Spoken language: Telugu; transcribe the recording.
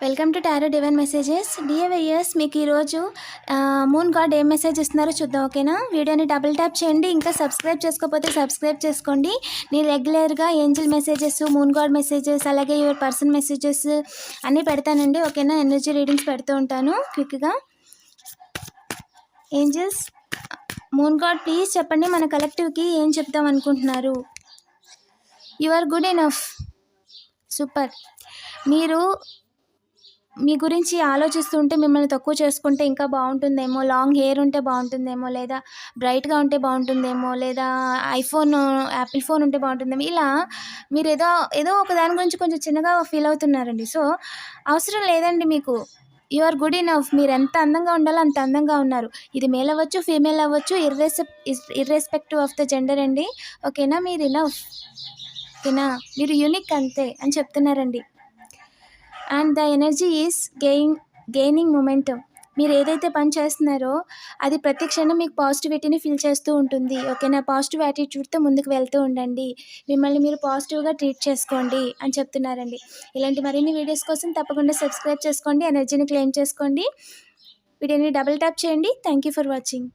Welcome to tarot divine messages. Dear viewers, మీకు ఈరోజు మూన్ గాడ్ ఏం మెసేజ్ ఇస్తున్నారో చూద్దాం. ఓకేనా? వీడియోని డబుల్ ట్యాప్ చేయండి. ఇంకా సబ్స్క్రైబ్ చేసుకోకపోతే సబ్స్క్రైబ్ చేసుకోండి. నేను రెగ్యులర్గా angel messages, moon God messages, అలాగే యువర్ పర్సన్ మెసేజెస్ అన్నీ పెడతానండి. ఓకేనా? ఎనర్జీ రీడింగ్స్ పెడుతూ ఉంటాను క్విక్గా. ఏంజిల్స్, మూన్ గాడ్ ప్లీజ్ చెప్పండి, మన కలెక్టివ్కి ఏం చెప్తాం అనుకుంటున్నారు? You are good enough. Super. మీరు మీ గురించి ఆలోచిస్తుంటే మిమ్మల్ని తక్కువ చేసుకుంటే ఇంకా బాగుంటుందేమో, లాంగ్ హెయిర్ ఉంటే బాగుంటుందేమో, లేదా బ్రైట్గా ఉంటే బాగుంటుందేమో, లేదా యాపిల్ ఫోన్ ఉంటే బాగుంటుందేమో, ఇలా మీరు ఏదో ఏదో ఒక దాని గురించి కొంచెం చిన్నగా ఫీల్ అవుతున్నారండి. సో అవసరం లేదండి మీకు. You are good enough. మీరు ఎంత అందంగా ఉండాలో అంత అందంగా ఉన్నారు. ఇది మేల్ అవ్వచ్చు, ఫీమేల్ అవ్వచ్చు, ఇర్రెస్పెక్టివ్ ఆఫ్ ద జెండర్ అండి. ఓకేనా? మీరు ఇనఫ్. ఓకేనా? మీరు యూనిక్ అంతే అని చెప్తున్నారండి. And the energy is gaining momentum. మీరు ఏదైతే పని చేస్తున్నారో అది ప్రతి క్షణం మీకు పాజిటివిటీని ఫీల్ చేస్తూ ఉంటుంది. ఓకేనా? పాజిటివ్ యాటిట్యూడ్తో ముందుకు వెళ్తూ ఉండండి. మిమ్మల్ని మీరు పాజిటివ్గా ట్రీట్ చేసుకోండి అని చెప్తున్నారండి. ఇలాంటి మరిన్ని వీడియోస్ కోసం తప్పకుండా సబ్స్క్రైబ్ చేసుకోండి, ఎనర్జీని క్లెయిమ్ చేసుకోండి. వీడియోని డబుల్ ట్యాప్ చేయండి. Thank you for watching.